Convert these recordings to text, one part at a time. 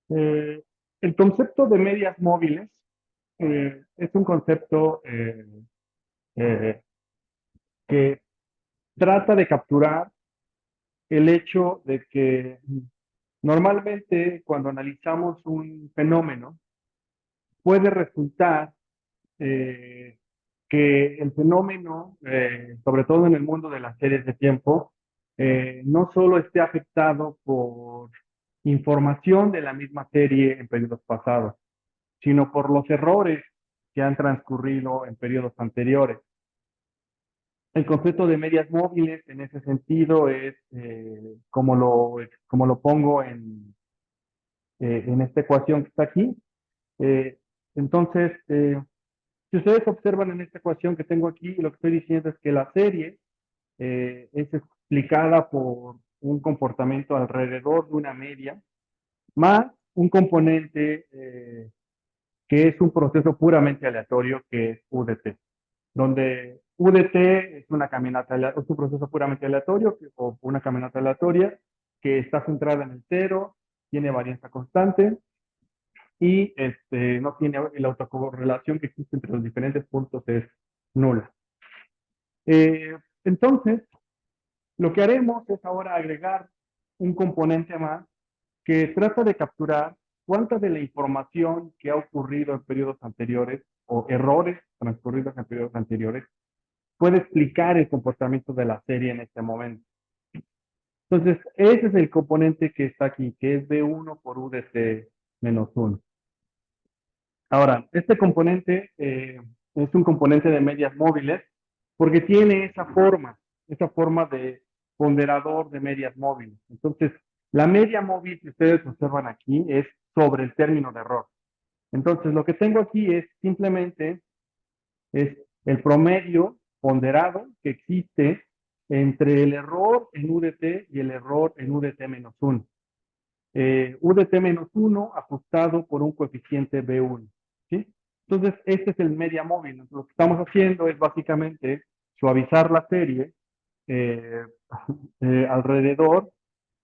Eh, el concepto de medias móviles es un concepto eh, que trata de capturar el hecho de que normalmente cuando analizamos un fenómeno puede resultar eh, que el fenómeno, sobre todo en el mundo de las series de tiempo, no solo esté afectado por información de la misma serie en periodos pasados, sino por los errores que han transcurrido en periodos anteriores. El concepto de medias móviles en ese sentido es como lo pongo en esta ecuación que está aquí. Eh, entonces, si ustedes observan en esta ecuación que tengo aquí, lo que estoy diciendo es que la serie es explicada por un comportamiento alrededor de una media, más un componente que es un proceso puramente aleatorio, que es UDT, donde UDT es una caminata, es un proceso puramente aleatorio o una caminata aleatoria que está centrada en el cero, tiene varianza constante y no tiene la autocorrelación que existe entre los diferentes puntos es nula. Entonces, lo que haremos es ahora agregar un componente más que trata de capturar cuánta de la información que ha ocurrido en periodos anteriores o errores transcurridos en periodos anteriores puede explicar el comportamiento de la serie en este momento. Entonces, ese es el componente que está aquí, que es B1 por UDT menos 1. Ahora, este componente es un componente de medias móviles porque tiene esa forma de ponderador de medias móviles. Entonces, la media móvil que ustedes observan aquí es sobre el término de error. Entonces, lo que tengo aquí es simplemente es el promedio ponderado que existe entre el error en UDT y el error en UDT menos 1. UDT menos 1 ajustado por un coeficiente B1. ¿Sí? Entonces, este es el media móvil. Lo que estamos haciendo es básicamente suavizar la serie eh, alrededor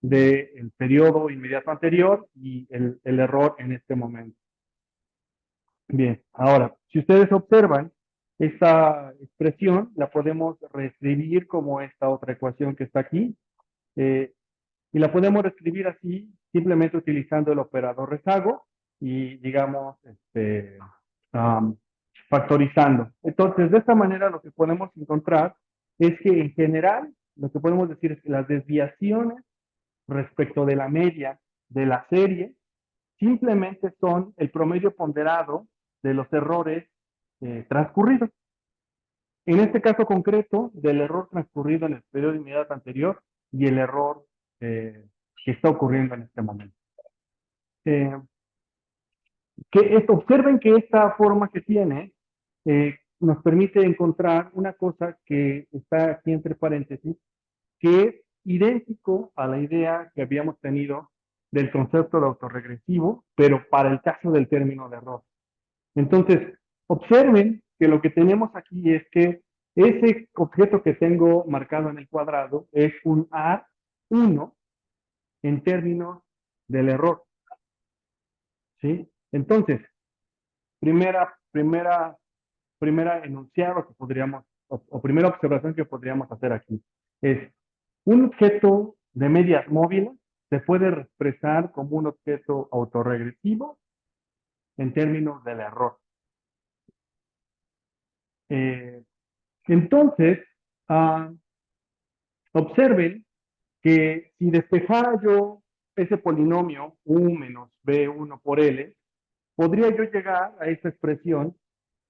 del periodo inmediato anterior y el error en este momento. Bien, ahora, si ustedes observan, esta expresión la podemos reescribir como esta otra ecuación que está aquí, eh, y la podemos reescribir así, simplemente utilizando el operador rezago y, digamos, um, factorizando. Entonces, de esta manera lo que podemos encontrar es que en general, lo que podemos decir es que las desviaciones respecto de la media de la serie simplemente son el promedio ponderado de los errores transcurridos. En este caso concreto, del error transcurrido en el periodo inmediato anterior y el error que está ocurriendo en este momento. Eh, observen que esta forma que tiene nos permite encontrar una cosa que está aquí entre paréntesis, que es idéntico a la idea que habíamos tenido del concepto de autorregresivo, pero para el caso del término de error. Entonces, observen que lo que tenemos aquí es que ese objeto que tengo marcado en el cuadrado es un A1 en términos del error, ¿sí? Entonces, primera, primera, primera enunciado que podríamos, o primera observación que podríamos hacer aquí es un objeto de medias móviles se puede expresar como un objeto autorregresivo en términos del error. Eh, entonces, uh, observen que si despejara yo ese polinomio u menos b1 por l, podría yo llegar a esa expresión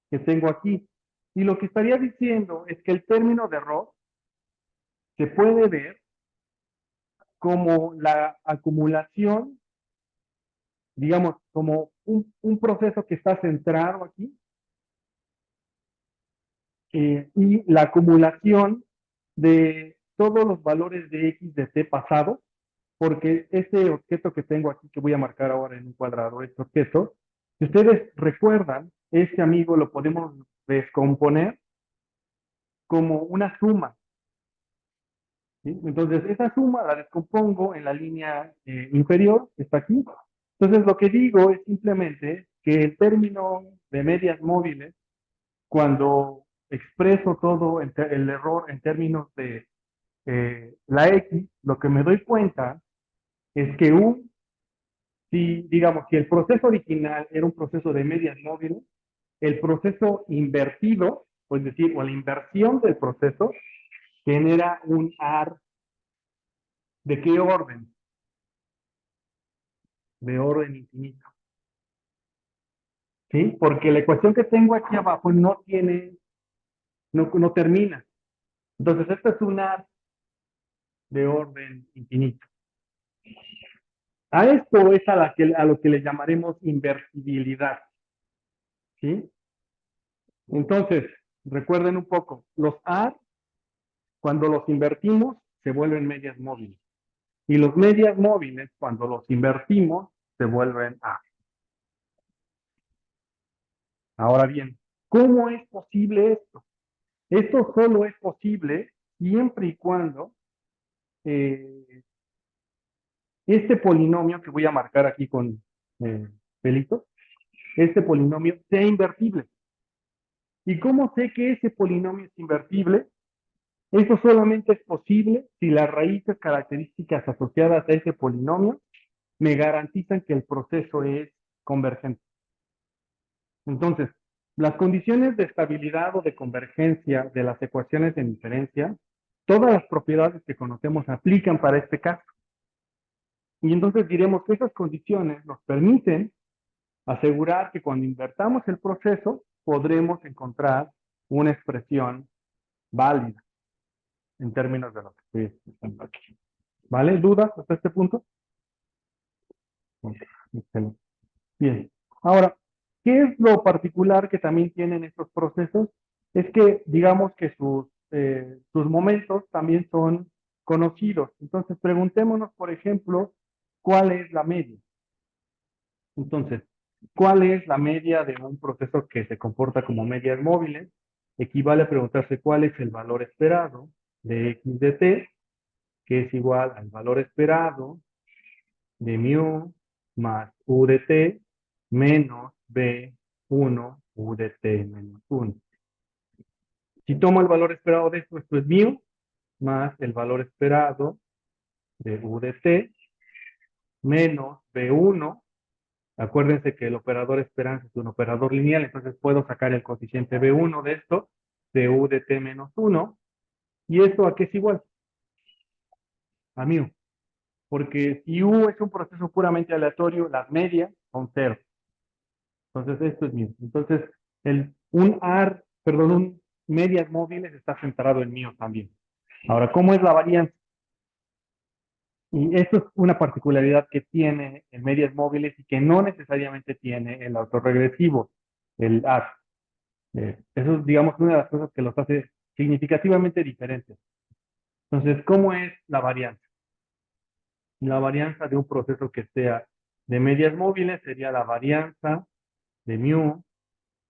que tengo aquí. Y lo que estaría diciendo es que el término de error se puede ver como la acumulación, digamos, como un proceso que está centrado aquí, y la acumulación de todos los valores de x de t pasado, porque este objeto que tengo aquí, que voy a marcar ahora en un cuadrado, este objeto, si ustedes recuerdan, este amigo lo podemos descomponer como una suma, ¿sí? Entonces, esa suma la descompongo en la línea inferior, que está aquí, Entonces, lo que digo es simplemente que el término de medias móviles, cuando expreso todo el error en términos de la X, lo que me doy cuenta es que si, digamos, si el proceso original era un proceso de medias móviles, el proceso invertido, es decir, o la inversión del proceso, genera un AR de qué orden, de orden infinito. ¿Sí? Porque la ecuación que tengo aquí abajo no termina. Entonces, esto es un AR de orden infinito. A esto es a lo que le llamaremos inversibilidad. ¿Sí? Entonces, recuerden un poco, los AR, cuando los invertimos, se vuelven medias móviles. Y los medias móviles, cuando los invertimos, se vuelven A. Ahora bien, ¿cómo es posible esto? Esto solo es posible siempre y cuando este polinomio que voy a marcar aquí con pelitos, este polinomio sea invertible. ¿Y cómo sé que ese polinomio es invertible? Eso solamente es posible si las raíces características asociadas a ese polinomio me garantizan que el proceso es convergente. Entonces, las condiciones de estabilidad o de convergencia de las ecuaciones de diferencia, todas las propiedades que conocemos aplican para este caso. Y entonces diremos que esas condiciones nos permiten asegurar que cuando invertamos el proceso podremos encontrar una expresión válida en términos de lo que estoy explicando aquí. ¿Vale? ¿Dudas hasta este punto? Ok, excelente. Bien. Ahora, ¿qué es lo particular que también tienen estos procesos? Es que digamos que sus momentos también son conocidos. Entonces, preguntémonos, por ejemplo, ¿cuál es la media? Entonces, ¿cuál es la media de un proceso que se comporta como medias móviles? Equivale a preguntarse cuál es el valor esperado de x de t, que es igual al valor esperado de mu más u de t menos b1 u de t menos 1. Si tomo el valor esperado de esto es mu más el valor esperado de u de t menos b1. Acuérdense que el operador esperanza es un operador lineal, entonces puedo sacar el coeficiente b1 de esto, de u de t menos 1. ¿Y esto a qué es igual? A mu. Porque si u es un proceso puramente aleatorio, las medias son cero. Entonces, esto es mu. Entonces, un medias móviles está centrado en mu también. Ahora, ¿cómo es la varianza? Y esto es una particularidad que tiene en medias móviles y que no necesariamente tiene el autorregresivo, el AR. Eso es, digamos, una de las cosas que los hace significativamente diferentes. Entonces, ¿cómo es la varianza? La varianza de un proceso que sea de medias móviles sería la varianza de mu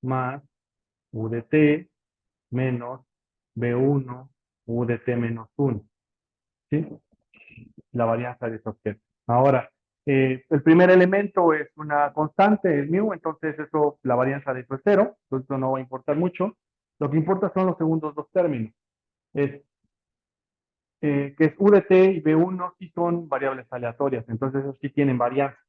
más u de t menos b1 u de t menos 1. ¿Sí? La varianza de esos términos. Ahora, el primer elemento es una constante, es mu, entonces eso, la varianza de eso es cero, entonces eso no va a importar mucho. Lo que importa son los segundos dos términos. Es, que es u de t y b1 sí son variables aleatorias, entonces esos sí tienen varianza.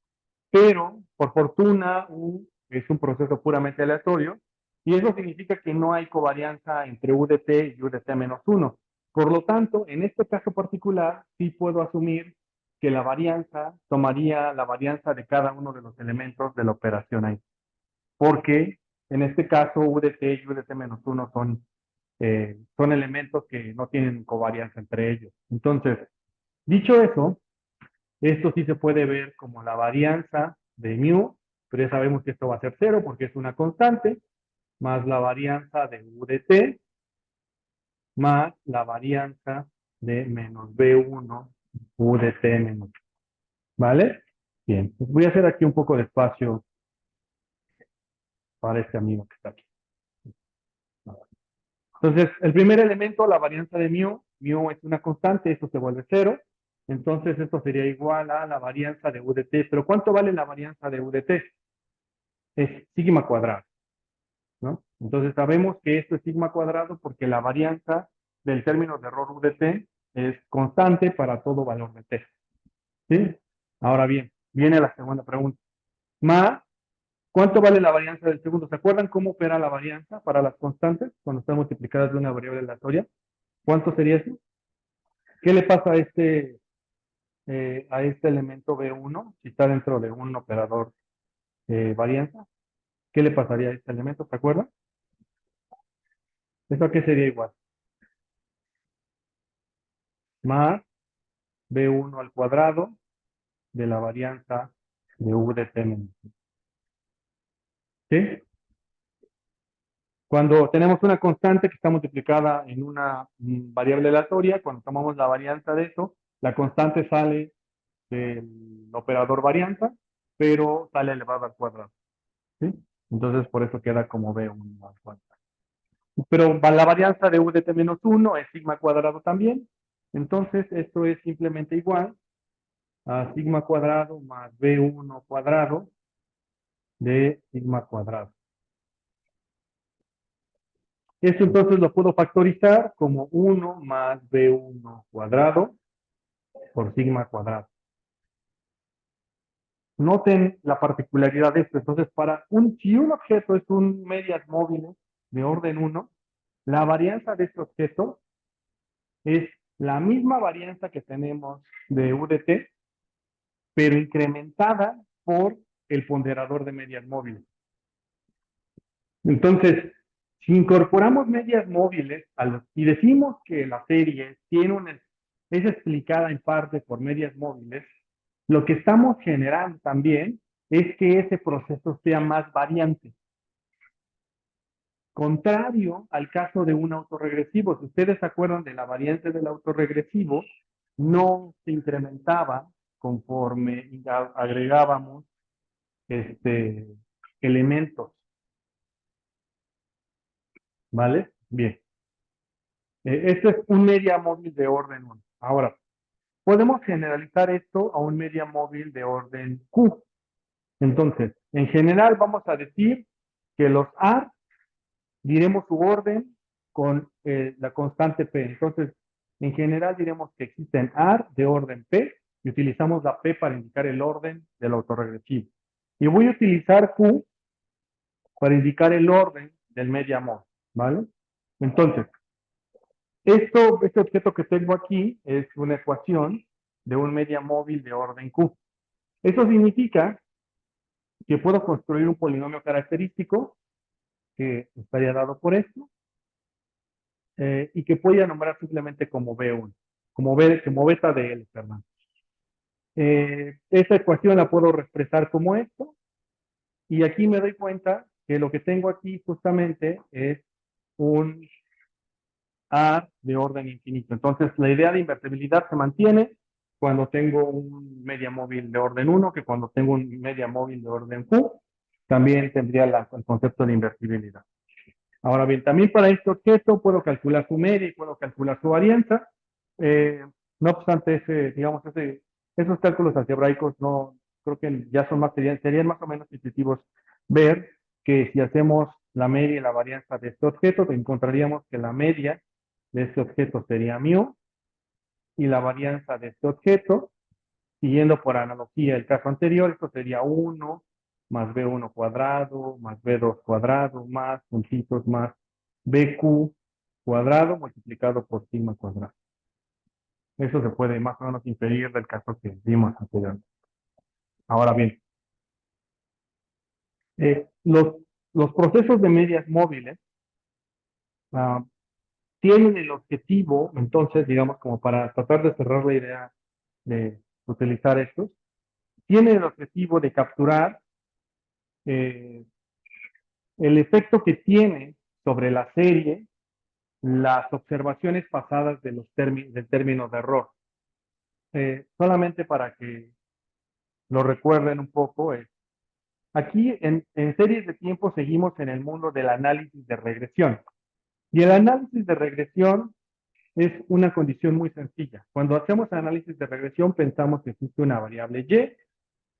Pero, por fortuna, u es un proceso puramente aleatorio, y eso significa que no hay covarianza entre u de t y u de t menos 1. Por lo tanto, en este caso particular, sí puedo asumir que la varianza tomaría la varianza de cada uno de los elementos de la operación ahí. Porque en este caso, u de t y u de t menos 1 son elementos que no tienen covarianza entre ellos. Entonces, dicho eso, esto sí se puede ver como la varianza de mu, pero ya sabemos que esto va a ser cero porque es una constante, más la varianza de u de t, más la varianza de menos b1 u de t menos. ¿Vale? Bien, pues voy a hacer aquí un poco de espacio para este amigo que está aquí. Entonces, el primer elemento, la varianza de mu es una constante, esto se vuelve cero. Entonces esto sería igual a la varianza de UDT. Pero ¿cuánto vale la varianza de UDT? Es sigma cuadrado, ¿no? Entonces sabemos que esto es sigma cuadrado porque la varianza del término de error UDT es constante para todo valor de t. ¿Sí? Ahora bien, viene la segunda pregunta. Más, ¿cuánto vale la varianza del segundo? ¿Se acuerdan cómo opera la varianza para las constantes cuando están multiplicadas de una variable aleatoria? ¿Cuánto sería eso? ¿Qué le pasa a este elemento B1 si está dentro de un operador varianza? ¿Qué le pasaría a este elemento? ¿Se acuerdan? ¿Eso a qué sería igual? Más B1 al cuadrado de la varianza de V de T menos uno. ¿Sí? Cuando tenemos una constante que está multiplicada en una variable aleatoria, cuando tomamos la varianza de eso, la constante sale del operador varianza, pero sale elevado al cuadrado. ¿Sí? Entonces, por eso queda como B1 al cuadrado. Pero la varianza de U de T menos 1 es sigma cuadrado también. Entonces, esto es simplemente igual a sigma cuadrado más B1 cuadrado de sigma cuadrado. Esto entonces lo puedo factorizar como 1 más B1 cuadrado por sigma cuadrado. Noten la particularidad de esto. Entonces, si un objeto es un medias móviles de orden 1, la varianza de este objeto es la misma varianza que tenemos de U de T, pero incrementada por el ponderador de medias móviles. Entonces, si incorporamos medias móviles y decimos que la serie es explicada en parte por medias móviles, lo que estamos generando también es que ese proceso sea más variante. Contrario al caso de un autorregresivo. Si ustedes se acuerdan de la variante del autorregresivo, no se incrementaba conforme agregábamos elementos. ¿Vale? Bien. Esto es un media móvil de orden 1. Ahora, podemos generalizar esto a un media móvil de orden Q. Entonces, en general vamos a decir que los A diremos su orden con la constante P. Entonces, en general diremos que existen A de orden P y utilizamos la P para indicar el orden del autorregresivo. Y voy a utilizar Q para indicar el orden del media móvil, ¿vale? Entonces, este objeto que tengo aquí es una ecuación de un media móvil de orden Q. Eso significa que puedo construir un polinomio característico que estaría dado por esto y que podría nombrar simplemente como B1, como beta de L, perdón. Esta ecuación la puedo expresar como esto y aquí me doy cuenta que lo que tengo aquí justamente es un A de orden infinito. Entonces, la idea de invertibilidad se mantiene cuando tengo un media móvil de orden 1, que cuando tengo un media móvil de orden Q, también tendría el concepto de invertibilidad. Ahora bien, también para este objeto puedo calcular su media y puedo calcular su varianza. No obstante, esos cálculos algebraicos no creo que ya serían más o menos intuitivos ver que si hacemos la media y la varianza de este objeto, encontraríamos que la media de este objeto sería μ y la varianza de este objeto, siguiendo por analogía el caso anterior, esto sería 1 más B1 cuadrado, más B2 cuadrado, más puntitos, más BQ cuadrado multiplicado por sigma cuadrado. Eso se puede más o menos inferir del caso que vimos anteriormente. Ahora bien, eh, los, los procesos de medias móviles uh, tienen el objetivo, entonces, digamos, como para tratar de cerrar la idea de utilizar estos, tienen el objetivo de capturar eh, el efecto que tiene sobre la serie las observaciones pasadas de del término de error. Solamente para que lo recuerden un poco, aquí en series de tiempo seguimos en el mundo del análisis de regresión. Y el análisis de regresión es una condición muy sencilla. Cuando hacemos análisis de regresión, pensamos que existe una variable y, que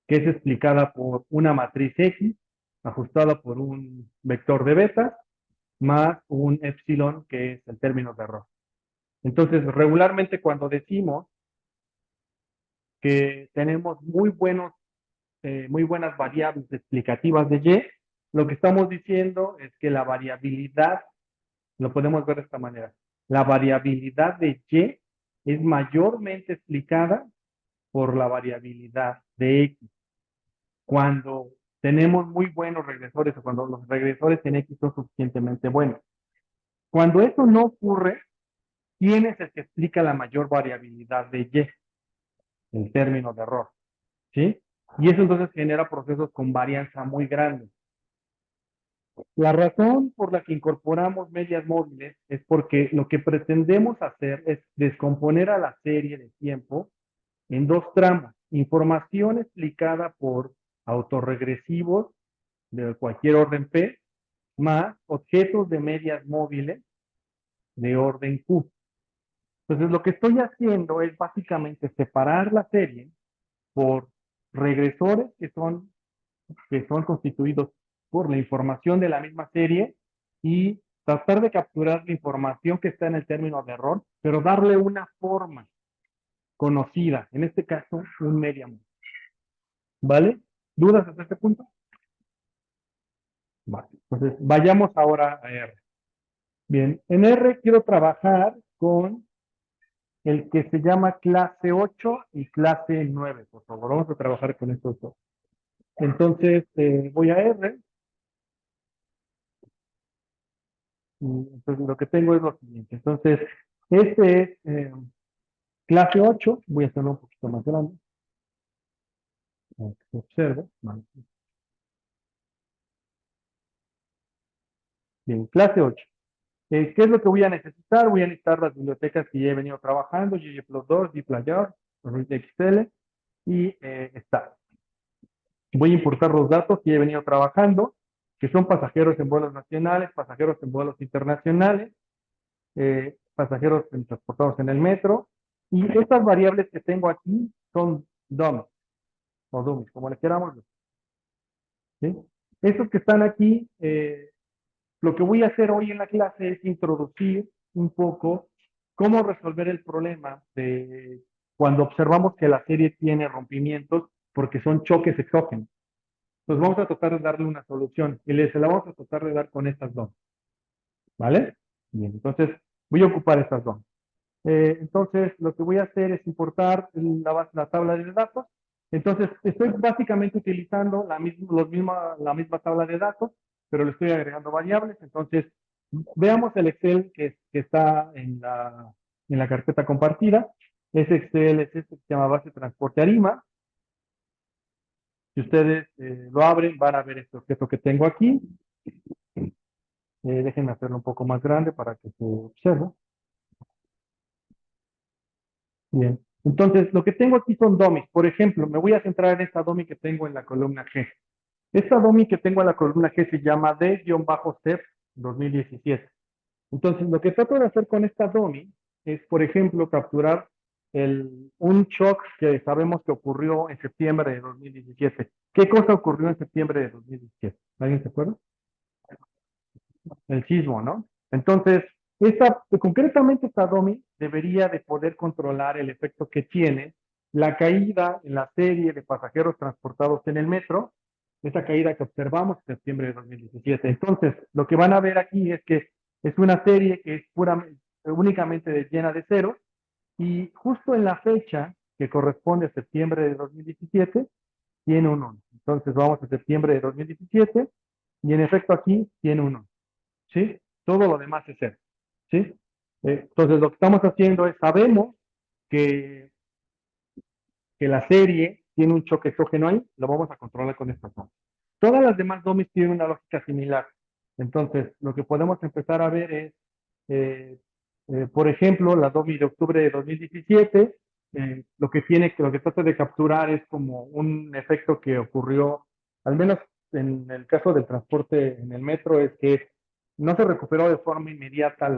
es explicada por una matriz X, ajustada por un vector de beta, más un epsilon, que es el término de error. Entonces, regularmente cuando decimos que tenemos muy buenas variables explicativas de Y, lo que estamos diciendo es que la variabilidad, lo podemos ver de esta manera, la variabilidad de Y es mayormente explicada por la variabilidad de X. Cuando tenemos muy buenos regresores o cuando los regresores en X son suficientemente buenos. Cuando eso no ocurre, ¿quién es el que explica la mayor variabilidad de Y? El término de error, ¿sí? Y eso entonces genera procesos con varianza muy grande. La razón por la que incorporamos medias móviles es porque lo que pretendemos hacer es descomponer a la serie de tiempo en dos tramos. Información explicada por autorregresivos de cualquier orden P, más objetos de medias móviles de orden Q. Entonces, lo que estoy haciendo es básicamente separar la serie por regresores que son constituidos por la información de la misma serie y tratar de capturar la información que está en el término de error, pero darle una forma conocida, en este caso, un medium. ¿Vale? ¿Dudas hasta este punto? Vale. Entonces, vayamos ahora a R. Bien, en R quiero trabajar con el que se llama clase 8 y clase 9. Por favor, vamos a trabajar con estos dos. Entonces, voy a R. Y entonces, lo que tengo es lo siguiente. Entonces, este es clase 8. Voy a hacerlo un poquito más grande. Para que se observe. Vale. Bien, clase 8. ¿Qué es lo que voy a necesitar? Voy a necesitar las bibliotecas que ya he venido trabajando, ggplot2, gplayar, XL y Star. Voy a importar los datos que he venido trabajando, que son pasajeros en vuelos nacionales, pasajeros en vuelos internacionales, pasajeros transportados en el metro. Y estas variables que tengo aquí son dummies, o dummies, como le queramos decir, ¿sí? Estos que están aquí, lo que voy a hacer hoy en la clase es introducir un poco cómo resolver el problema de cuando observamos que la serie tiene rompimientos porque son choques exógenos. Entonces vamos a tratar de darle una solución y se la vamos a tratar de dar con estas dos. ¿Vale? Bien, entonces voy a ocupar estas dos. Entonces lo que voy a hacer es importar la tabla de datos. Entonces estoy básicamente utilizando la misma tabla de datos, pero le estoy agregando variables. Entonces veamos el Excel que está en la carpeta compartida. Ese Excel es este que se llama base de transporte ARIMA. Si ustedes lo abren, van a ver este objeto que tengo aquí. Déjenme hacerlo un poco más grande para que se observe. Bien. Entonces, lo que tengo aquí son dummies. Por ejemplo, me voy a centrar en esta dummy que tengo en la columna G. Esta dummy que tengo en la columna G se llama D-STEP 2017. Entonces, lo que trato de hacer con esta dummy es, por ejemplo, capturar un shock que sabemos que ocurrió en septiembre de 2017. ¿Qué cosa ocurrió en septiembre de 2017? ¿Alguien se acuerda? El sismo, ¿no? Entonces, concretamente esta DOMI debería de poder controlar el efecto que tiene la caída en la serie de pasajeros transportados en el metro, esa caída que observamos en septiembre de 2017. Entonces, lo que van a ver aquí es que es una serie que es únicamente llena de ceros y justo en la fecha que corresponde a septiembre de 2017 tiene un 1. Entonces, vamos a septiembre de 2017 y en efecto aquí tiene un 1. ¿Sí? Todo lo demás es cero, ¿sí? Entonces, lo que estamos haciendo es, sabemos que, que la serie tiene un choque exógeno ahí, lo vamos a controlar con esta zona. Todas las demás domis tienen una lógica similar. Entonces, lo que podemos empezar a ver es, eh, por ejemplo, la DOMI de octubre de 2017, lo que trata de capturar es como un efecto que ocurrió, al menos en el caso del transporte en el metro, es que no se recuperó de forma inmediata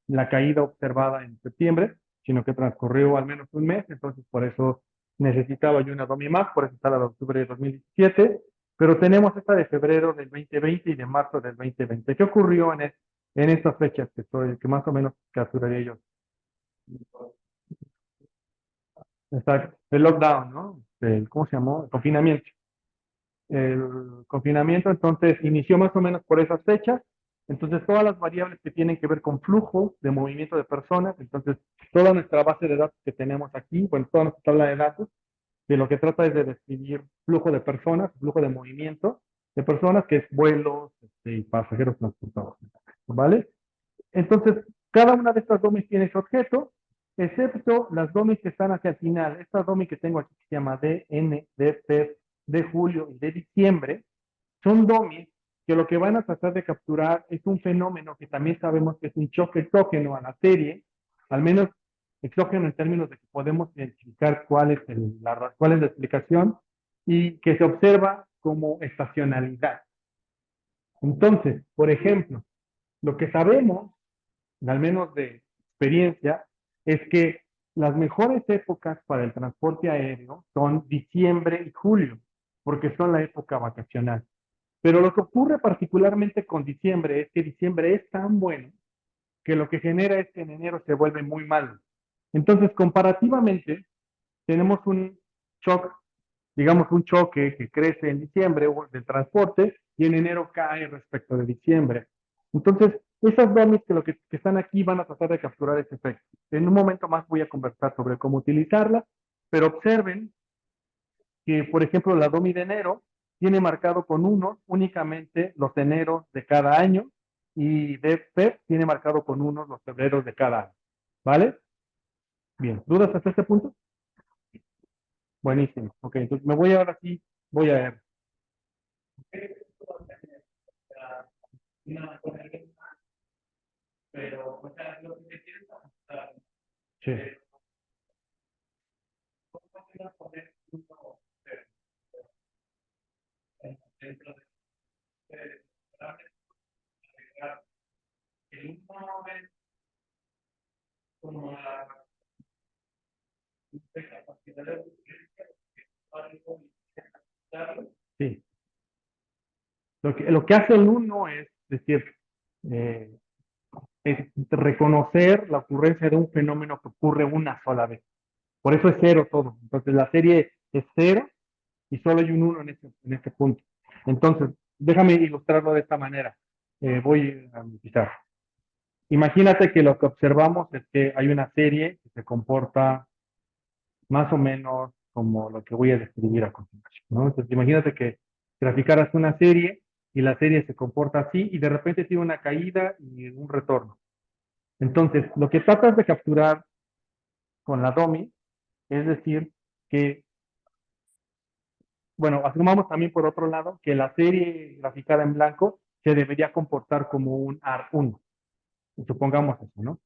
la caída observada en septiembre, sino que transcurrió al menos un mes, entonces por eso necesitaba yo una DOMI más, por eso está la de octubre de 2017, pero tenemos esta de febrero del 2020 y de marzo del 2020. ¿Qué ocurrió en estas fechas que más o menos capturaría yo? Exacto, el lockdown, ¿no? ¿Cómo se llamó? El confinamiento. El confinamiento entonces inició más o menos por esas fechas. Entonces todas las variables que tienen que ver con flujo de movimiento de personas, entonces toda nuestra base de datos que tenemos aquí, bueno, toda nuestra tabla de datos, de lo que trata es de describir flujo de personas, flujo de movimiento de personas, que es vuelos y pasajeros transportados, ¿vale? Entonces, cada una de estas domis tiene su objeto, excepto las domis que están hacia el final. Esta domi que tengo aquí que se llama DN, de Feb, de julio y de diciembre, son domis que lo que van a tratar de capturar es un fenómeno que también sabemos que es un choque exógeno a la serie, al menos exógeno en términos de que podemos identificar cuál es la explicación y que se observa como estacionalidad. Entonces, por ejemplo, lo que sabemos al menos de experiencia, es que las mejores épocas para el transporte aéreo son diciembre y julio, porque son la época vacacional. Pero lo que ocurre particularmente con diciembre es que diciembre es tan bueno que lo que genera es que en enero se vuelve muy malo. Entonces, comparativamente, tenemos un shock, digamos un choque que crece en diciembre del transporte y en enero cae respecto de diciembre. Entonces, esas domis que están aquí van a tratar de capturar ese efecto. En un momento más voy a conversar sobre cómo utilizarla, pero observen que, por ejemplo, la domi de enero tiene marcado con uno únicamente los eneros de cada año y de FEB tiene marcado con uno los febreros de cada año. ¿Vale? Bien, ¿dudas hasta este punto? Buenísimo. Ok, entonces me voy ahora sí, voy a ver. Pero, o sea, lo que quieres sí. Poner uno dentro de el uno es como la capacidad de sí. Lo que hace el uno es decir, eh, es reconocer la ocurrencia de un fenómeno que ocurre una sola vez. Por eso es cero todo. Entonces la serie es cero y solo hay un uno en este punto. Entonces, déjame ilustrarlo de esta manera. Voy a empezar. Imagínate que lo que observamos es que hay una serie que se comporta más o menos como lo que voy a describir a continuación, ¿no? Entonces, imagínate que graficaras una serie y la serie se comporta así y de repente tiene una caída y un retorno. Entonces, lo que tratas de capturar con la DOMI es decir que, bueno, asumamos también por otro lado que la serie graficada en blanco se debería comportar como un AR1. Supongamos eso, ¿no?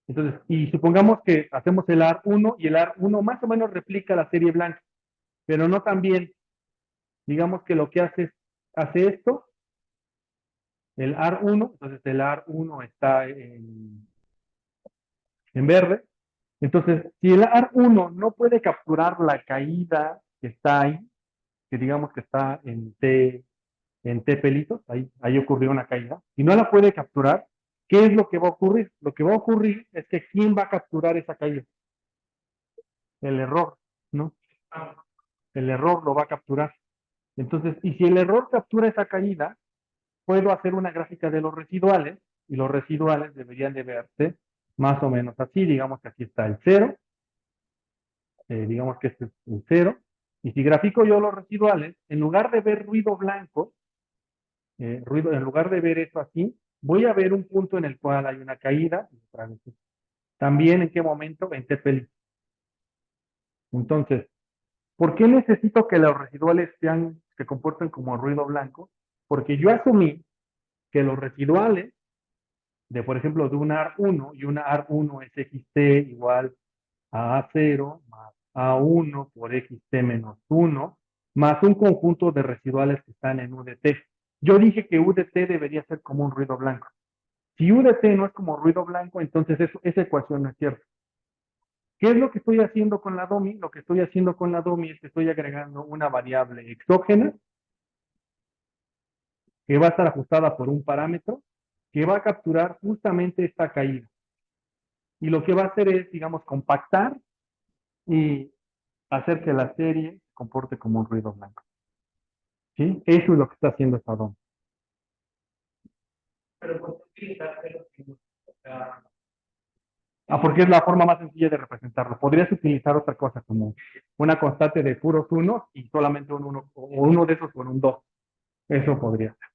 Entonces, y supongamos que hacemos el AR1 y el AR1 más o menos replica la serie blanca, pero no tan bien. Digamos que lo que hace esto, el AR1, entonces el AR1 está en verde. Entonces, si el AR1 no puede capturar la caída que está ahí, que digamos que está en T pelitos, ahí ocurrió una caída, y no la puede capturar, ¿qué es lo que va a ocurrir? Lo que va a ocurrir es que ¿quién va a capturar esa caída? El error, ¿no? El error lo va a capturar. Entonces, y si el error captura esa caída, puedo hacer una gráfica de los residuales, y los residuales deberían de verse más o menos así. Digamos que aquí está el cero, digamos que este es el cero, y si grafico yo los residuales, en lugar de ver ruido blanco, en lugar de ver eso así, voy a ver un punto en el cual hay una caída. También en qué momento, en TPL. Entonces, ¿por qué necesito que los residuales se comporten como ruido blanco? Porque yo asumí que los residuales por ejemplo, de un AR1 y una AR1 es XT igual a A0 más A1 por XT menos 1 más un conjunto de residuales que están en UDT. Yo dije que UDT debería ser como un ruido blanco. Si U de T no es como ruido blanco, entonces esa ecuación no es cierta. ¿Qué es lo que estoy haciendo con la DOMI? Lo que estoy haciendo con la DOMI es que estoy agregando una variable exógena que va a estar ajustada por un parámetro que va a capturar justamente esta caída. Y lo que va a hacer es, digamos, compactar y hacer que la serie se comporte como un ruido blanco. ¿Sí? Eso es lo que está haciendo esta DOM. Pero ¿por qué utilizar porque es la forma más sencilla de representarlo. Podrías utilizar otra cosa como una constante de puros unos y solamente un uno, o uno de esos con un 2. Eso podría ser.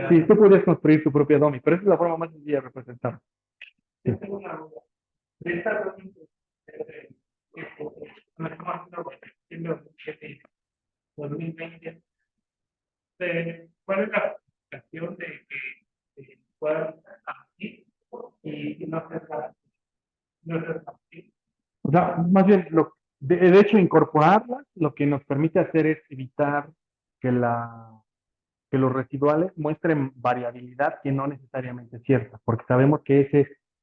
Sí, tú podrías construir tu propia DOMI, pero esa es la forma más sencilla de representarlo. Sí. Tengo una duda. De esta DOMI, me estamos haciendo en 2020, ¿cuál es la aplicación de que puedan así y no ser así? O sea, más bien, de hecho, incorporarlas lo que nos permite hacer es evitar que, que los residuales muestren variabilidad que no necesariamente es cierta, porque sabemos que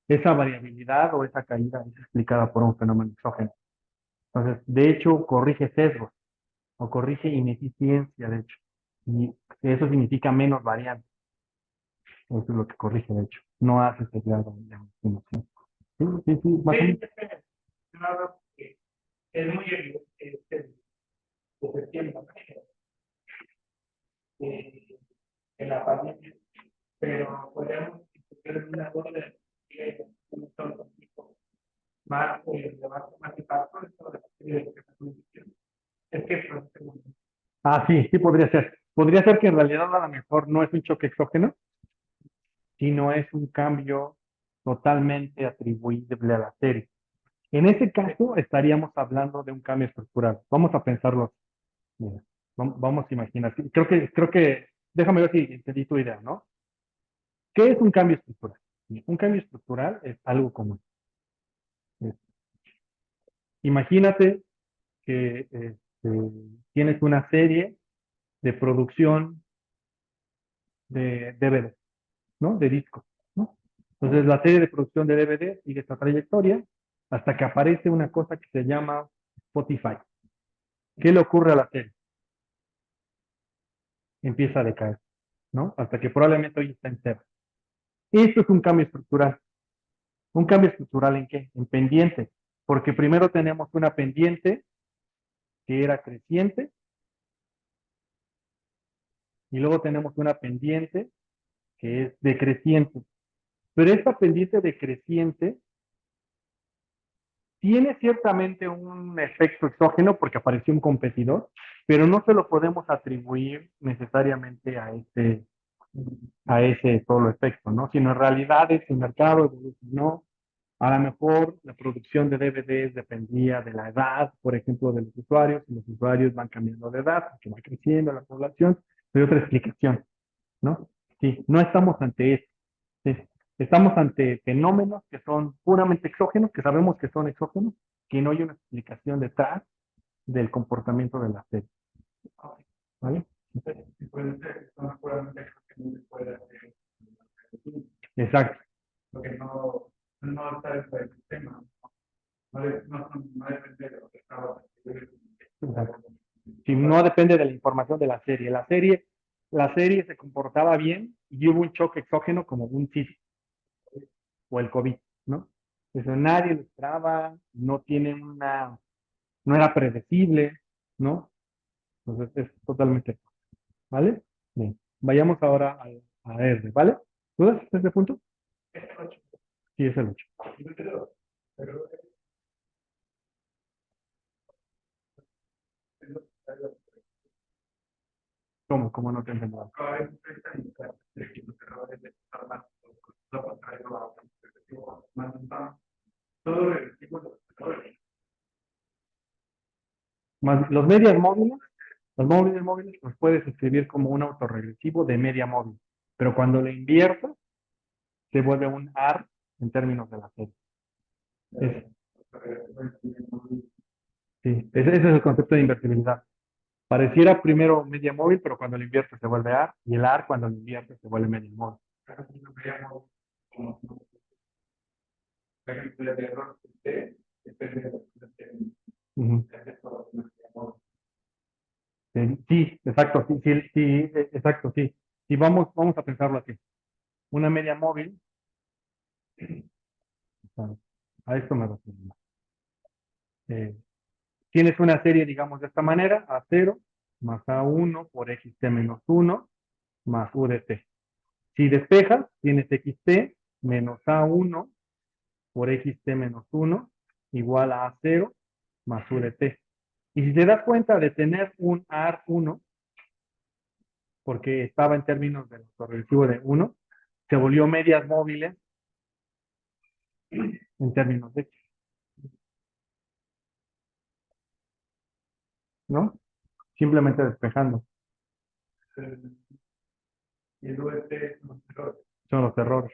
esa variabilidad o esa caída es explicada por un fenómeno exógeno. Entonces, de hecho, corrige sesgos o corrige ineficiencia, de hecho. Y eso significa menos variante. Eso es lo que corrige, de hecho. No hace sesgado la estimación. Sí, sí, sí, más o menos. Claro que es muy de septiembre en la pandemia, pero podemos tener una doble más más impacto es que sí, sí podría ser. Podría ser que en realidad a lo mejor no es un choque exógeno, sino es un cambio totalmente atribuible a la serie. En ese caso estaríamos hablando de un cambio estructural. Vamos a pensarlo. Mira, vamos a imaginar. Creo que, déjame ver si entendí tu idea, ¿no? ¿Qué es un cambio estructural? Un cambio estructural es algo común. Imagínate que tienes una serie de producción de DVD, ¿no? De discos, ¿no? Entonces la serie de producción de DVD sigue esta trayectoria hasta que aparece una cosa que se llama Spotify. ¿Qué le ocurre a la serie? Empieza a decaer, ¿no? Hasta que probablemente hoy está en cero. Esto es un cambio estructural. ¿Un cambio estructural en qué? En pendiente. Porque primero tenemos una pendiente que era creciente y luego tenemos una pendiente que es decreciente. Pero esta pendiente decreciente tiene ciertamente un efecto exógeno porque apareció un competidor, pero no se lo podemos atribuir necesariamente a ese solo efecto, ¿no? Sino en realidad es el mercado evolucionó. A lo mejor la producción de DVDs dependía de la edad, por ejemplo, de los usuarios, y los usuarios van cambiando de edad, porque va creciendo la población, hay otra explicación, ¿no? Sí, no estamos ante eso. Sí. Estamos ante fenómenos que son puramente exógenos, que sabemos que son exógenos, que no hay una explicación detrás del comportamiento de la serie. ¿Vale? Puede ser que son puramente exógenos. Exacto. Porque no está dentro del sistema. No depende de lo que estaba. Exacto. Si no depende de la información de la serie. La serie se comportaba bien y hubo un choque exógeno como un sismo o el COVID, ¿no? Eso nadie lo esperaba, no era predecible, ¿no? Entonces es totalmente, ¿vale? Bien. Vayamos ahora a R, ¿vale? ¿Dudas hasta este punto? Sí, es el 8. ¿Cómo? ¿Cómo no te entendí? Más los móviles los puedes escribir como un autorregresivo de media móvil, pero cuando le inviertes, se vuelve un AR en términos de la serie. Es- sí, ese es el concepto de invertibilidad. Pareciera primero media móvil, pero cuando lo inviertes se vuelve AR, y el AR cuando lo inviertes se vuelve media móvil. Ujú. Sí, exacto, sí, sí, sí, exacto, sí. Y vamos a pensarlo así. Una media móvil, o a esto me refiero. Eh, Tienes una serie, digamos, de esta manera, A0 más A1 por XT menos 1 más U de T. Si despejas, tienes XT menos A1 por XT menos 1 igual a A0 más U de T. Y si te das cuenta de tener un AR1, porque estaba en términos del autoregresivo de 1, se volvió medias móviles en términos de X, ¿no? Simplemente despejando. Son los errores.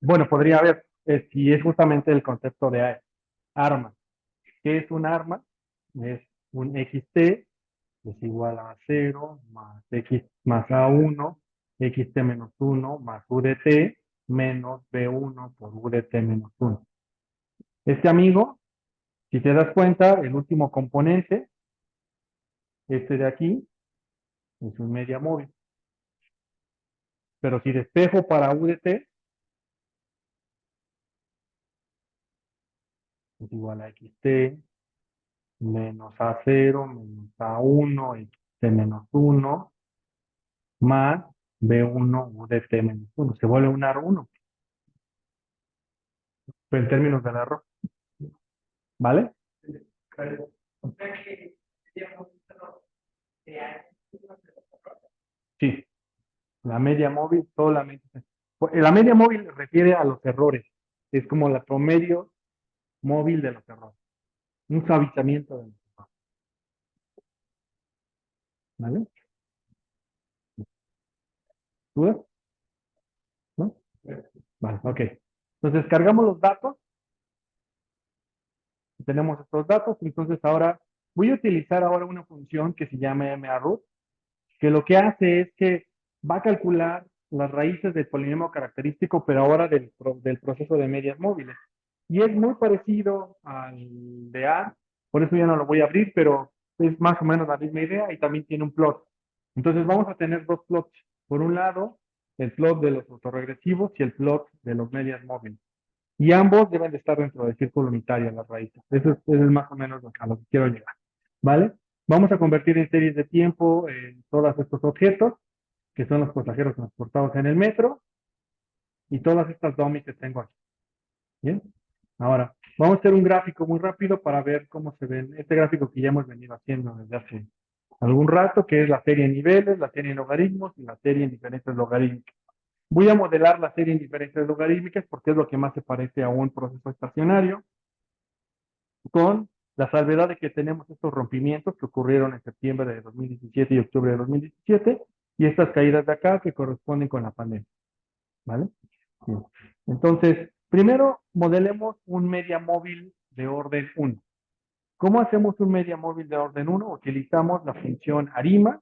Bueno, podría haber, si es justamente el concepto de arma. ¿Qué es un arma? Es un XT es igual a 0 más X más A1, XT menos 1 más U de T menos B1 por U de T menos 1. Este amigo, si te das cuenta, el último componente, este de aquí, es un media móvil. Pero si despejo para U de T, es igual a XT menos A0 menos A1, XT menos 1 más B1 U de T menos 1. Se vuelve un AR1, pero en términos del error. ¿Vale? Sí, la media móvil solamente. La media móvil refiere a los errores. Es como la promedio móvil de los errores. Un suavizamiento de los errores. ¿Vale? ¿Dudas? ¿No? Vale, ok. Entonces cargamos los datos. Tenemos estos datos. Entonces ahora voy a utilizar ahora una función que se llama MAROOT, que lo que hace es que va a calcular las raíces del polinomio característico, pero ahora del proceso de medias móviles. Y es muy parecido al de A, por eso ya no lo voy a abrir, pero es más o menos la misma idea y también tiene un plot. Entonces vamos a tener dos plots. Por un lado, el plot de los autorregresivos y el plot de los medias móviles. Y ambos deben de estar dentro del círculo unitario, las raíces. Eso es más o menos a lo que quiero llegar. ¿Vale? Vamos a convertir en series de tiempo todos estos objetos, que son los pasajeros transportados en el metro, y todas estas dummies que tengo aquí. ¿Bien? Ahora, vamos a hacer un gráfico muy rápido para ver cómo se ven. Este gráfico que ya hemos venido haciendo desde hace algún rato, que es la serie en niveles, la serie en logaritmos y la serie en diferentes logarítmicas. Voy a modelar la serie en diferentes logarítmicas porque es lo que más se parece a un proceso estacionario, con la salvedad de que tenemos estos rompimientos que ocurrieron en septiembre de 2017 y octubre de 2017, y estas caídas de acá que corresponden con la pandemia. ¿Vale? Bien. Entonces, primero modelemos un media móvil de orden 1. ¿Cómo hacemos un media móvil de orden 1? Utilizamos la función ARIMA,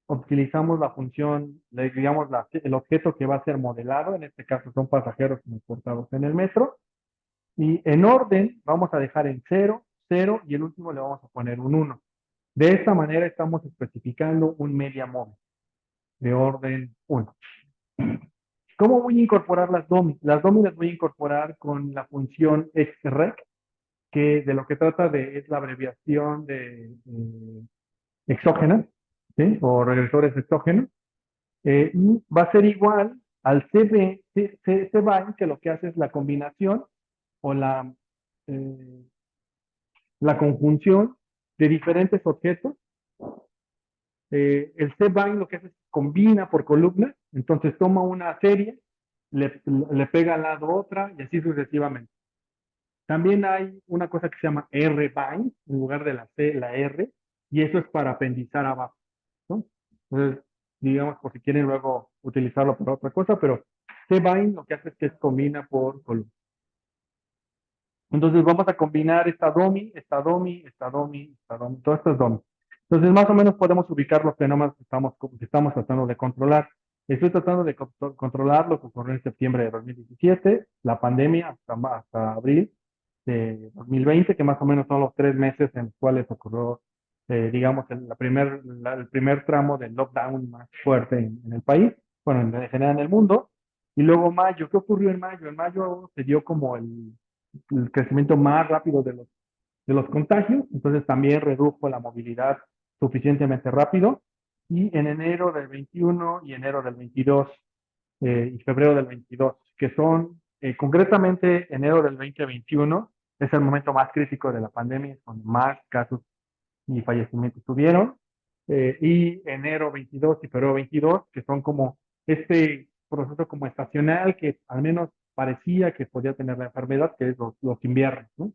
utilizamos la función, digamos, el objeto que va a ser modelado, en este caso son pasajeros transportados en el metro, y en orden vamos a dejar en 0, 0 y el último le vamos a poner un 1. De esta manera estamos especificando un media móvil de orden 1. ¿Cómo voy a incorporar las DOMI? Las DOMI las voy a incorporar con la función exrec, que de lo que trata es la abreviación de exógenas, ¿sí? O regresores exógenos, y va a ser igual al CBIND, que lo que hace es la combinación o eh, la conjunción de diferentes objetos. El CBIND lo que hace es combina por columna, entonces toma una serie, le pega al lado otra y así sucesivamente. También hay una cosa que se llama RBIND, en lugar de la C, la R, y eso es para apendizar abajo, ¿no? Entonces, digamos, por si quieren luego utilizarlo para otra cosa, pero CBIND lo que hace es que combina por columna. Entonces vamos a combinar esta DOMI, esta DOMI, esta DOMI, esta DOMI, todas estas DOMI. Entonces, más o menos podemos ubicar los fenómenos que estamos tratando de controlar. Estoy tratando de controlar lo que ocurrió en septiembre de 2017, la pandemia hasta abril de 2020, que más o menos son los 3 meses en los cuales ocurrió, digamos, el primer tramo del lockdown más fuerte en el país, bueno, en general en el mundo. Y luego mayo, ¿qué ocurrió en mayo? En mayo se dio como el crecimiento más rápido de los contagios, entonces también redujo la movilidad suficientemente rápido. Y en enero del 21 y enero del 22 y febrero del 22, que son concretamente enero del 2021, es el momento más crítico de la pandemia, es cuando más casos y fallecimientos tuvieron, y enero 22 y febrero 22, que son como este proceso como estacional que al menos parecía que podía tener la enfermedad, que es los inviernos, ¿no?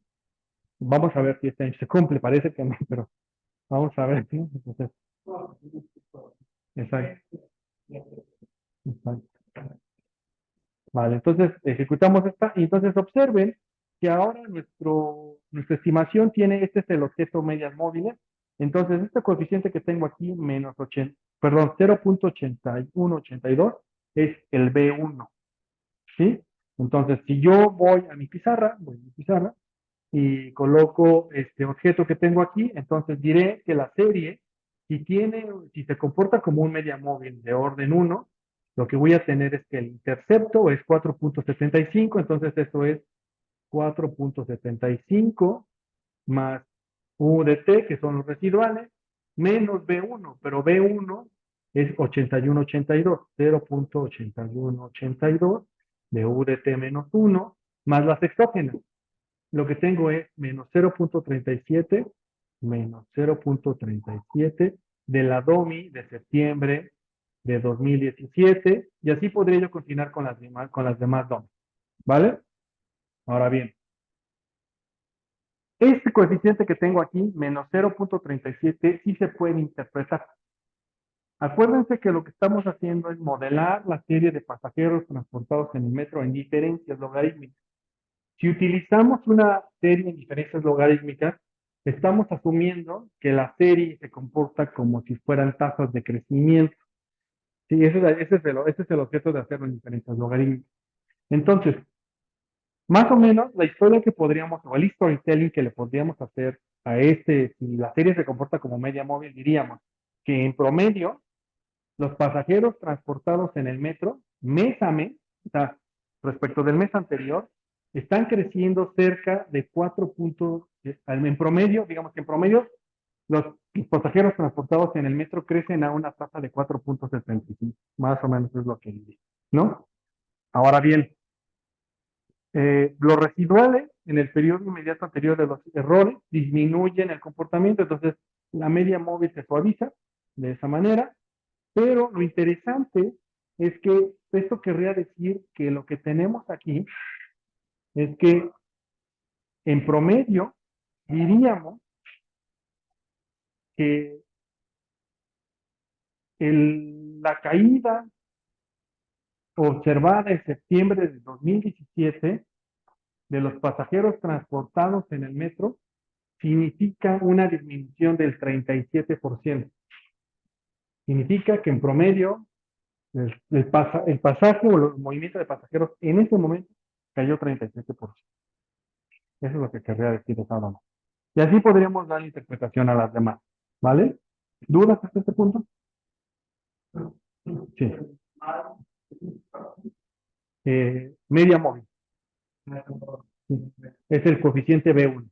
Vamos a ver si este año se cumple, parece que no, pero vamos a ver, ¿sí? Entonces, exacto, exacto. Vale, entonces ejecutamos esta y entonces observen que ahora nuestra estimación tiene, este es el objeto medias móviles, entonces este coeficiente que tengo aquí, menos 80, perdón, 0.8182 es el B1, ¿sí? Entonces, si yo voy a mi pizarra y coloco este objeto que tengo aquí, entonces diré que la serie, si se comporta como un media móvil de orden 1, lo que voy a tener es que el intercepto es 4.75, entonces eso es 4.75 más U de T, que son los residuales, menos B1, pero B1 es 8182, 0.8182 de U de T menos 1, más las exógenas. Lo que tengo es menos 0.37 menos 0.37 de la DOMI de septiembre de 2017 y así podría yo continuar con las demás DOMI, ¿vale? Ahora bien, este coeficiente que tengo aquí, menos 0.37, sí se puede interpretar. Acuérdense que lo que estamos haciendo es modelar la serie de pasajeros transportados en el metro en diferencias logarítmicas. Si utilizamos una serie en diferencias logarítmicas, estamos asumiendo que la serie se comporta como si fueran tasas de crecimiento. Sí, ese es el objeto de hacerlo en diferencias logarítmicas. Entonces, más o menos la historia que podríamos, o el storytelling que le podríamos hacer a si la serie se comporta como media móvil, diríamos que en promedio los pasajeros transportados en el metro, mes a mes, o sea, respecto del mes anterior, están creciendo cerca de 4 puntos, en promedio, digamos que en promedio, los pasajeros transportados en el metro crecen a una tasa de 4.75, más o menos es lo que dice, ¿no? Ahora bien, los residuales en el periodo inmediato anterior de los errores disminuyen el comportamiento, entonces la media móvil se suaviza de esa manera, pero lo interesante es que esto querría decir que lo que tenemos aquí es que en promedio diríamos que la caída observada en septiembre de 2017 de los pasajeros transportados en el metro significa una disminución del 37%. Significa que en promedio el pasaje o el movimiento de pasajeros en ese momento cayó 37%. Eso es lo que querría decir esa norma. Y así podríamos dar interpretación a las demás. ¿Vale? ¿Dudas hasta este punto? Sí. Media móvil. Sí. Es el coeficiente B1.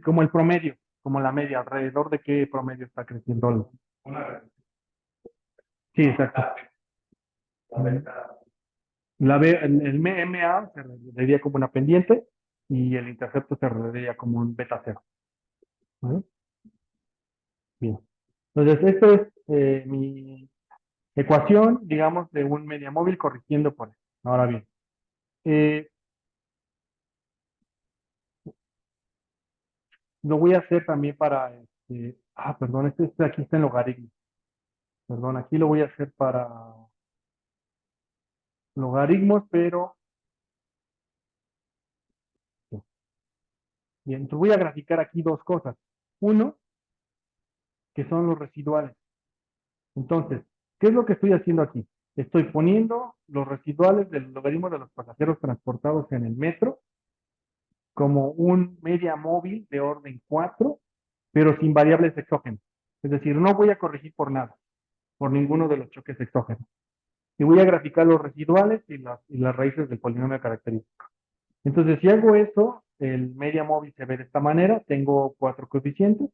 Como el promedio, como la media, alrededor de qué promedio está creciendo. Sí, exacto. El MA se leería como una pendiente y el intercepto se leería como un beta cero. ¿Vale? Bien. Entonces, esto es mi ecuación, digamos, de un media móvil corrigiendo por eso. Ahora bien, eh, lo voy a hacer también perdón, este aquí está en logaritmo. Perdón, aquí lo voy a hacer para logaritmos, pero Bien, entonces voy a graficar aquí dos cosas. Uno, que son los residuales. Entonces, ¿qué es lo que estoy haciendo aquí? Estoy poniendo los residuales del logaritmo de los pasajeros transportados en el metro como un media móvil de orden 4, pero sin variables exógenas. Es decir, no voy a corregir por nada, por ninguno de los choques exógenos. Y voy a graficar los residuales y las raíces del polinomio característico. Entonces, si hago eso, el media móvil se ve de esta manera. Tengo cuatro coeficientes,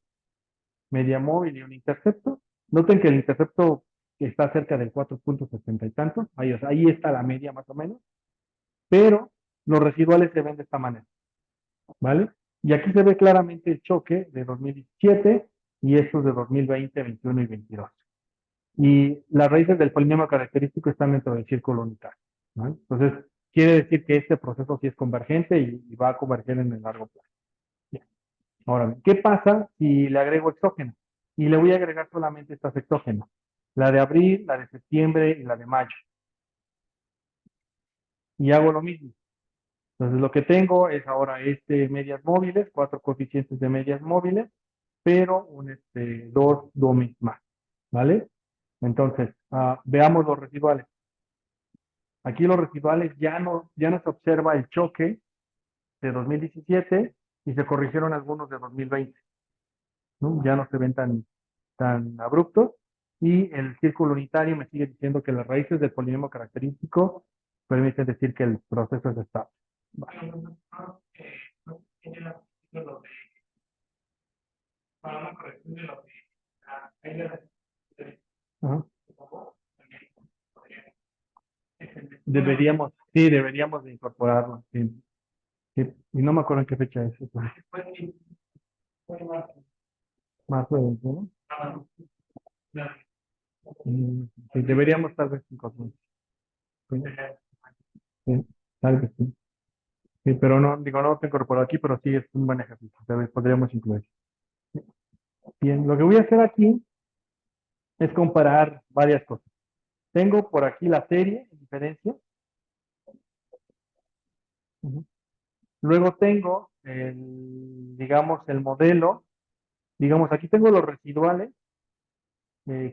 media móvil y un intercepto. Noten que el intercepto está cerca del 4,70 y tantos. Ahí está la media más o menos. Pero los residuales se ven de esta manera, ¿vale? Y aquí se ve claramente el choque de 2017 y estos de 2020, 21 y 22. Y las raíces del polinomio característico están dentro del círculo unitario, ¿no? Entonces, quiere decir que este proceso sí es convergente y va a converger en el largo plazo. Bien. Ahora, ¿qué pasa si le agrego exógenas? Y le voy a agregar solamente estas exógenas, la de abril, la de septiembre y la de mayo. Y hago lo mismo. Entonces, lo que tengo es ahora medias móviles, cuatro coeficientes de medias móviles, pero dos domis más, ¿vale? Entonces, veamos los residuales. Aquí los residuales ya no se observa el choque de 2017 y se corrigieron algunos de 2020, ¿no? Ya no se ven tan abruptos y el círculo unitario me sigue diciendo que las raíces del polinomio característico permiten decir que el proceso es estable. Vale. Ajá. Sí, deberíamos de incorporarlo. Sí. Sí. Y no me acuerdo en qué fecha es eso. Marzo de 21. Sí, deberíamos tal vez incorporar. Sí, sí, tal vez sí. Sí, pero no, digo, no lo tengo incorporado aquí, pero sí es un buen ejercicio. Tal vez podríamos incluir. Bien, lo que voy a hacer aquí es comparar varias cosas. Tengo por aquí la serie, en diferencia. Ujú. Luego tengo, digamos, el modelo. Digamos, aquí tengo los residuales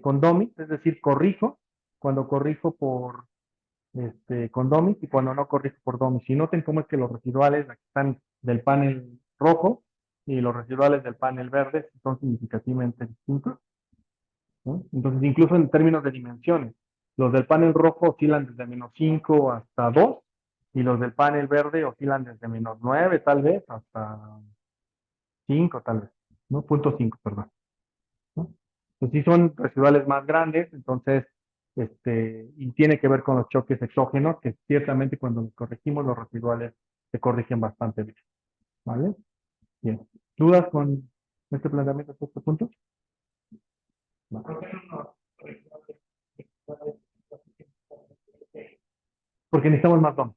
con DOMIS, es decir, corrijo cuando corrijo con DOMIS y cuando no corrijo por DOMIS. Y noten cómo es que los residuales aquí están del panel rojo y los residuales del panel verde son significativamente distintos, ¿no? Entonces, incluso en términos de dimensiones, los del panel rojo oscilan desde -5 hasta 2 y los del panel verde oscilan desde -9 tal vez hasta 5 tal vez, ¿no? 0,5, perdón, ¿no? Pues sí son residuales más grandes, entonces, y tiene que ver con los choques exógenos, que ciertamente cuando corregimos los residuales se corrigen bastante bien, ¿vale? Bien. ¿Dudas con este planteamiento hasta este punto? No. Porque necesitamos más DOM.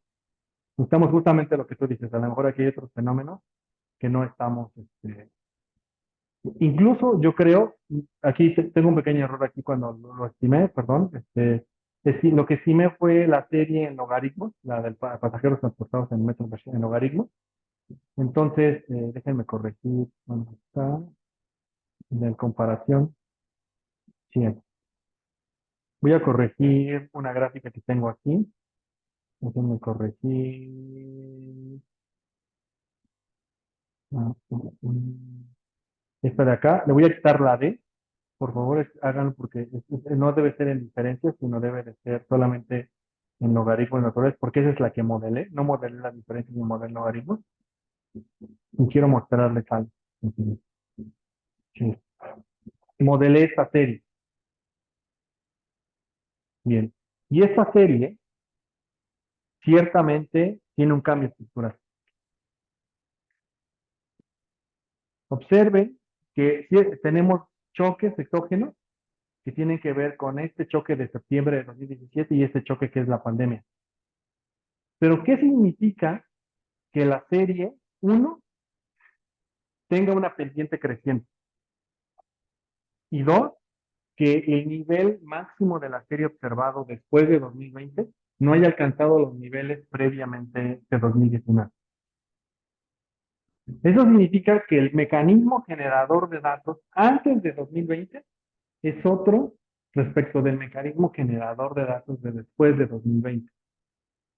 Necesitamos justamente lo que tú dices. A lo mejor aquí hay otros fenómenos que no estamos, incluso yo creo, aquí tengo un pequeño error aquí cuando lo estimé, perdón, lo que estimé fue la serie en logaritmos, la del pasajeros transportados en metros en logaritmos. Entonces, déjenme corregir, ¿dónde está? En comparación, sí. Voy a corregir una gráfica que tengo aquí. Déjenme corregir. ah, Esta de acá. Le voy a quitar la D. Por favor, háganlo porque no debe ser en diferencias, sino debe de ser solamente en logaritmos naturales, porque esa es la que modelé. No modelé las diferencias ni modelé logaritmos. Y quiero mostrarles algo. Sí. Modelé esta serie. Bien. Y esta serie ciertamente tiene un cambio estructural. Observen que tenemos choques exógenos que tienen que ver con este choque de septiembre de 2017 y este choque que es la pandemia. Pero, ¿qué significa que la serie 1 tenga una pendiente creciente? Y dos, que el nivel máximo de la serie observado después de 2020 no haya alcanzado los niveles previamente de 2019. Eso significa que el mecanismo generador de datos antes de 2020 es otro respecto del mecanismo generador de datos de después de 2020.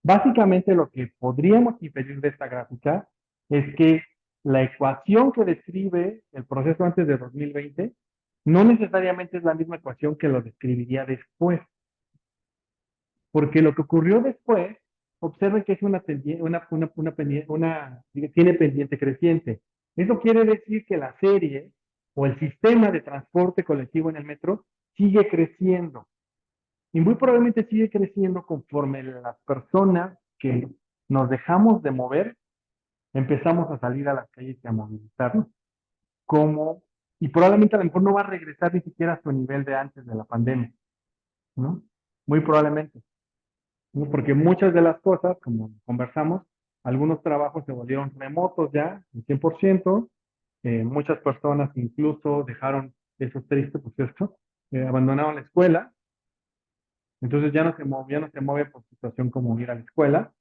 Básicamente lo que podríamos inferir de esta gráfica es que la ecuación que describe el proceso antes de 2020 no necesariamente es la misma ecuación que lo describiría después, porque lo que ocurrió después, observen que es tiene pendiente creciente. Eso quiere decir que la serie o el sistema de transporte colectivo en el metro sigue creciendo. Y muy probablemente sigue creciendo conforme las personas que nos dejamos de mover empezamos a salir a las calles y a movilizarnos. Como, y probablemente a lo mejor no va a regresar ni siquiera a su nivel de antes de la pandemia, ¿no? Muy probablemente, ¿no? Porque muchas de las cosas, como conversamos, algunos trabajos se volvieron remotos ya, al 100%, muchas personas incluso dejaron, eso es triste, por cierto, abandonaron la escuela. Entonces ya no se mueve por situación como ir a la escuela.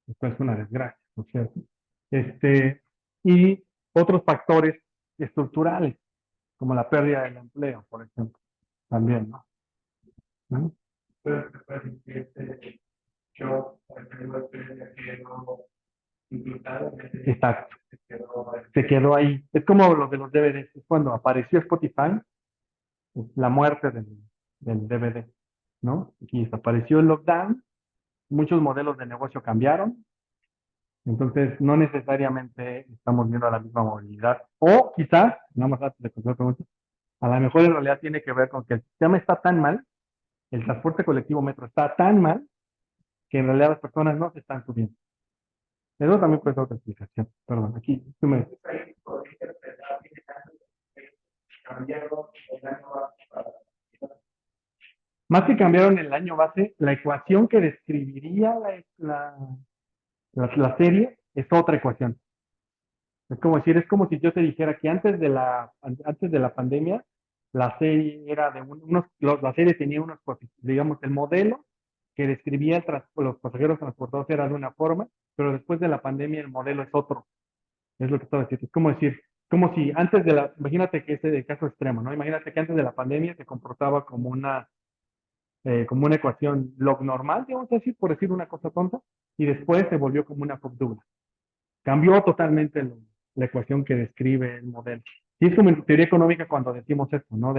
Esto es una desgracia, ¿no es cierto? Este, y otros factores estructurales, como la pérdida del empleo, por ejemplo, también, ¿no? ¿Mm? Pero se puede decir que yo, por ejemplo, que no implicado, exacto, se quedó ahí. Es como lo de los DVDs, es cuando apareció Spotify, la muerte del DVD, ¿no? Y desapareció el lockdown, muchos modelos de negocio cambiaron, entonces no necesariamente estamos viendo la misma movilidad. O quizás, nada más antes de contestar la pregunta, a lo mejor en realidad tiene que ver con que el sistema está tan mal, el transporte colectivo metro está tan mal, que en realidad las personas no se están subiendo. Eso también puede ser otra explicación. Perdón, aquí tú me... Más que cambiaron el año base, la ecuación que describiría la serie es otra ecuación. Es como si yo te dijera que antes de la pandemia, la serie era de la serie tenía unos, digamos, el modelo que describía los pasajeros transportados era de una forma, pero después de la pandemia el modelo es otro. Es lo que estaba diciendo. Es como decir, como si imagínate que ese es el caso extremo, ¿no? Imagínate que antes de la pandemia se comportaba como una ecuación log normal, digamos así, por decir una cosa tonta, y después se volvió como una Cobb-Douglas. Cambió totalmente la ecuación que describe el modelo. Y es como en teoría económica cuando decimos esto, ¿no?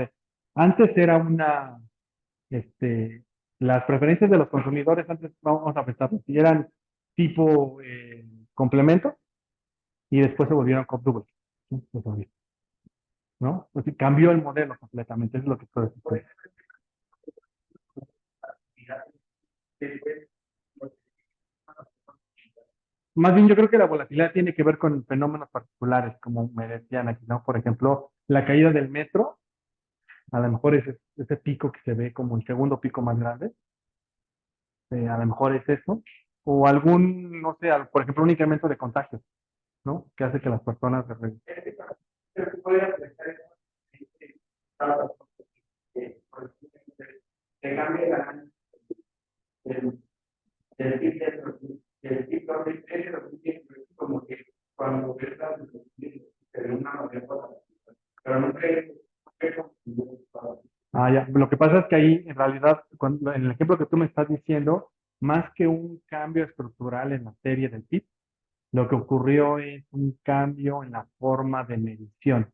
Antes era este, las preferencias de los consumidores, antes vamos a pensarlo, si eran tipo complemento y después se volvieron Cobb-Douglas, ¿no? Entonces cambió el modelo completamente, eso es lo que estoy diciendo. Más bien yo creo que la volatilidad tiene que ver con fenómenos particulares, como me decían aquí, ¿no? Por ejemplo, la caída del metro, a lo mejor ese pico que se ve como el segundo pico más grande, a lo mejor es eso, o algún, no sé, por ejemplo, un incremento de contagios, ¿no? Que hace que las personas se cambie el tipo de como que cuando estás en una pero no crees. Ya. Lo que pasa es que ahí, en realidad, en el ejemplo que tú me estás diciendo, más que un cambio estructural en la serie del PIB, lo que ocurrió es un cambio en la forma de medición.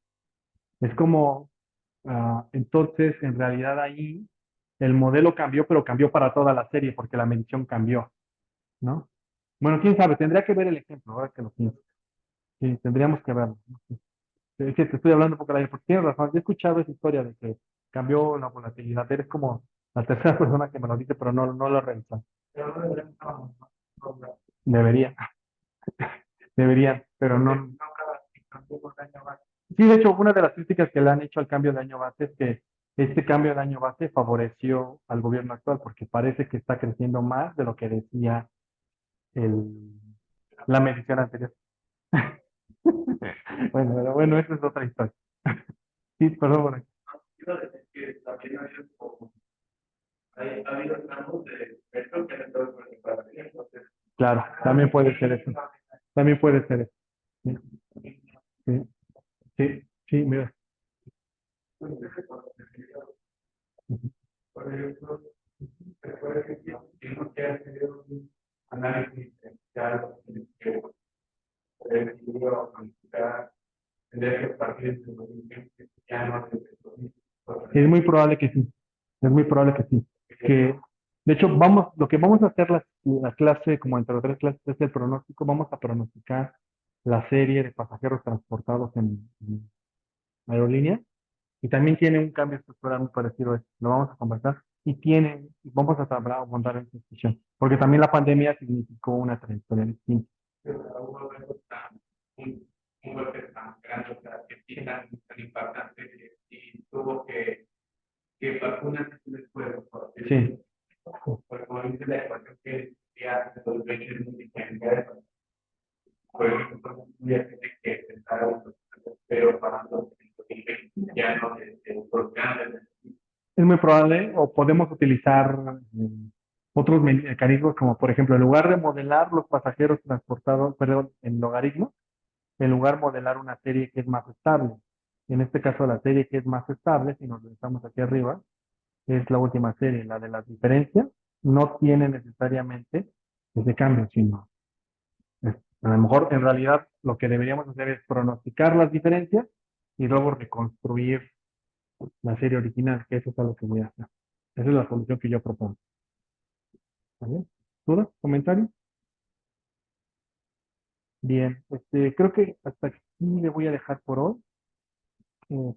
Es como, entonces, en realidad ahí, el modelo cambió, pero cambió para toda la serie porque la medición cambió, ¿no? Bueno, quién sabe, tendría que ver el ejemplo, ahora que lo pienso. Sí, tendríamos que verlo. ¿No? Es que te estoy hablando un poco de la porque tienes razón. Yo he escuchado esa historia de que cambió la volatilidad. Eres como la tercera persona que me lo dice, pero no lo he revisado. Debería, deberían, pero no. Sí, de hecho, una de las críticas que le han hecho al cambio de año base es que este cambio de año base favoreció al gobierno actual porque parece que está creciendo más de lo que decía el, la medición anterior. Bueno, pero bueno, esa es otra historia. Sí, perdón, bueno. Claro, también puede ser eso. También puede ser eso. Sí. Sí, sí, sí, mira. Ujú. Por ejemplo, se puede decir que no quiere hacer un análisis inicial que decidió calificar, tendría que partir de los que ya no se. Es muy probable que sí, es muy probable que sí. Que, de hecho, lo que vamos a hacer la clase, como entre las tres clases, es el pronóstico. Vamos a pronosticar la serie de pasajeros transportados en aerolínea. Y también tiene un cambio estructural muy parecido a este. Lo vamos a conversar. Vamos a abordar esta discusión. Porque también la pandemia significó una trayectoria distinta. Pero hubo algo un golpe tan grande, o sea, que sí tan impactante, y tuvo que vacunas después. Sí. Porque como dice la ecuación que ya se vuelve muy diferente. Por ejemplo, muy gente que se está pero para los ya no se programan. Es muy probable, o podemos utilizar otros mecanismos, como por ejemplo, en lugar de modelar los pasajeros transportados, perdón, en logaritmos, en lugar de modelar una serie que es más estable. En este caso, la serie que es más estable, si nos estamos aquí arriba, es la última serie, la de las diferencias, no tiene necesariamente ese cambio, sino a lo mejor en realidad lo que deberíamos hacer es pronosticar las diferencias y luego reconstruir la serie original, que eso es lo que voy a hacer. Esa es la solución que yo propongo. ¿Vale? ¿Dudas? ¿Comentarios? Bien, creo que hasta aquí le voy a dejar por hoy.